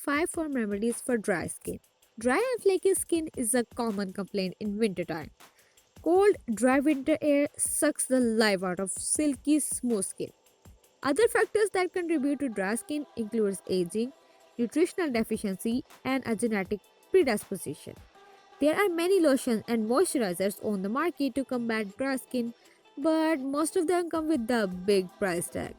5 home remedies for dry skin. Dry and flaky skin is a common complaint in wintertime. Cold, dry winter air sucks the life out of silky, smooth skin. Other factors that contribute to dry skin includes aging, nutritional deficiency, and a genetic predisposition. There are many lotions and moisturizers on the market to combat dry skin, but most of them come with the big price tag.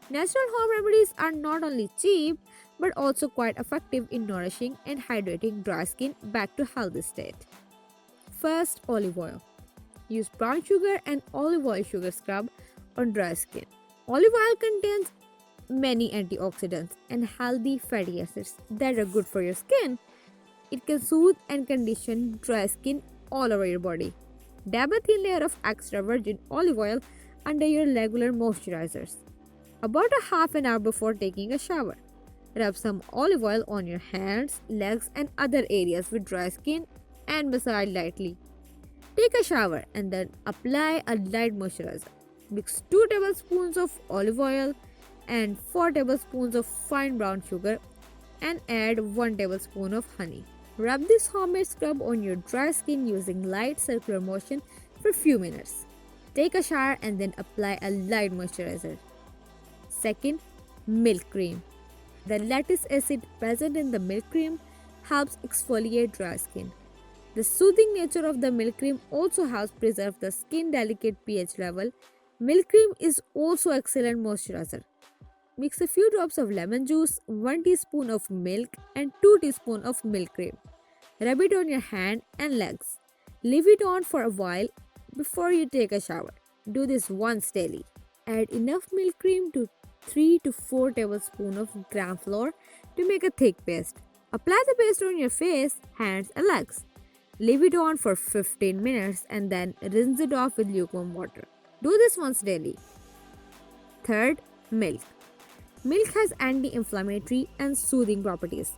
Natural home remedies are not only cheap but also quite effective in nourishing and hydrating dry skin back to healthy state. First, olive oil. Use brown sugar and olive oil sugar scrub on dry skin. Olive oil contains many antioxidants and healthy fatty acids that are good for your skin. It can soothe and condition dry skin all over your body. Dab a thin layer of extra virgin olive oil under your regular moisturizers. About a half an hour before taking a shower. Rub some olive oil on your hands, legs, and other areas with dry skin and massage lightly. Take a shower and then apply a light moisturizer. Mix 2 tablespoons of olive oil and 4 tablespoons of fine brown sugar and add 1 tablespoon of honey. Rub this homemade scrub on your dry skin using light circular motion for a few minutes. Take a shower and then apply a light moisturizer. Second, milk cream. The lactic acid present in the milk cream helps exfoliate dry skin. The soothing nature of the milk cream also helps preserve the skin delicate pH level. Milk cream is also excellent moisturizer. Mix a few drops of lemon juice, 1 teaspoon of milk and 2 teaspoons of milk cream. Rub it on your hand and legs. Leave it on for a while before you take a shower. Do this once daily. Add enough milk cream to 3 to 4 tablespoons of gram flour to make a thick paste. Apply the paste on your face, hands and legs. Leave it on for 15 minutes and then rinse it off with lukewarm water. Do this once daily. Third, milk. Milk has anti-inflammatory and soothing properties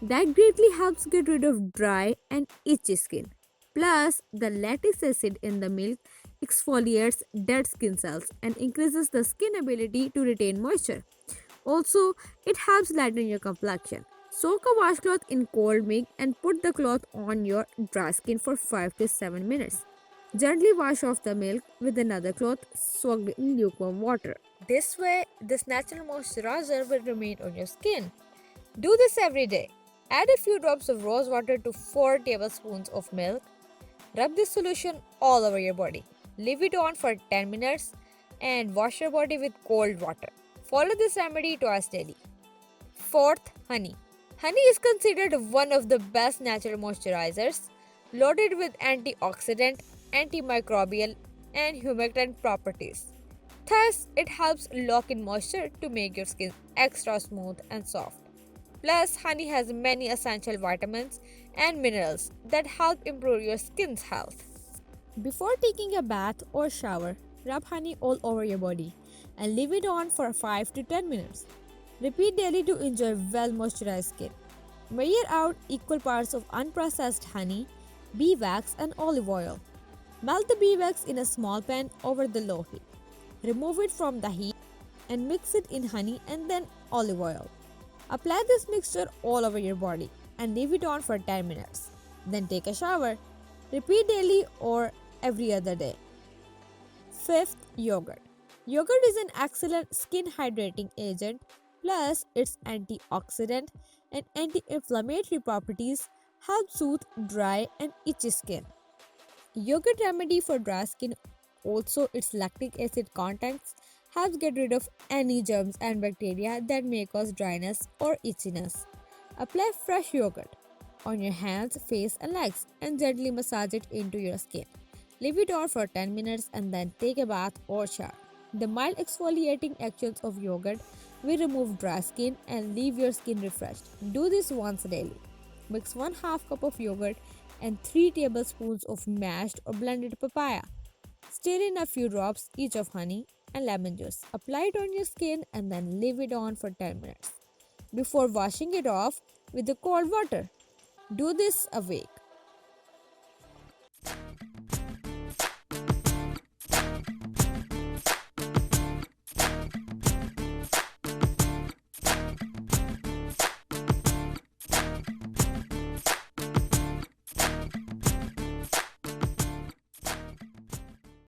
that greatly helps get rid of dry and itchy skin. Plus, the lactic acid in the milk exfoliates dead skin cells and increases the skin ability to retain moisture. Also, it helps lighten your complexion. Soak a washcloth in cold milk and put the cloth on your dry skin for 5 to 7 minutes. Gently wash off the milk with another cloth soaked in lukewarm water. This way, this natural moisturizer will remain on your skin. Do this every day. Add a few drops of rose water to 4 tablespoons of milk. Rub this solution all over your body. Leave it on for 10 minutes and wash your body with cold water. Follow this remedy twice daily. Fourth, honey. Honey is considered one of the best natural moisturizers, loaded with antioxidant, antimicrobial, and humectant properties. Thus, it helps lock in moisture to make your skin extra smooth and soft. Plus, honey has many essential vitamins and minerals that help improve your skin's health. Before taking a bath or shower, rub honey all over your body and leave it on for 5 to 10 minutes. Repeat daily to enjoy well moisturized skin. Measure out equal parts of unprocessed honey, bee wax, and olive oil. Melt the bee wax in a small pan over the low heat. Remove it from the heat and mix it in honey and then olive oil. Apply this mixture all over your body and leave it on for 10 minutes. Then take a shower. Repeat daily or every other day. Fifth, yogurt. Yogurt is an excellent skin hydrating agent, plus its antioxidant and anti-inflammatory properties help soothe dry and itchy skin. Yogurt remedy for dry skin, also its lactic acid contents, helps get rid of any germs and bacteria that may cause dryness or itchiness. Apply fresh yogurt on your hands, face and legs and gently massage it into your skin. Leave it on for 10 minutes and then take a bath or shower. The mild exfoliating actions of yogurt will remove dry skin and leave your skin refreshed. Do this once daily. Mix 1/2 cup of yogurt and 3 tablespoons of mashed or blended papaya. Stir in a few drops each of honey and lemon juice. Apply it on your skin and then leave it on for 10 minutes before washing it off with the cold water. Do this a week.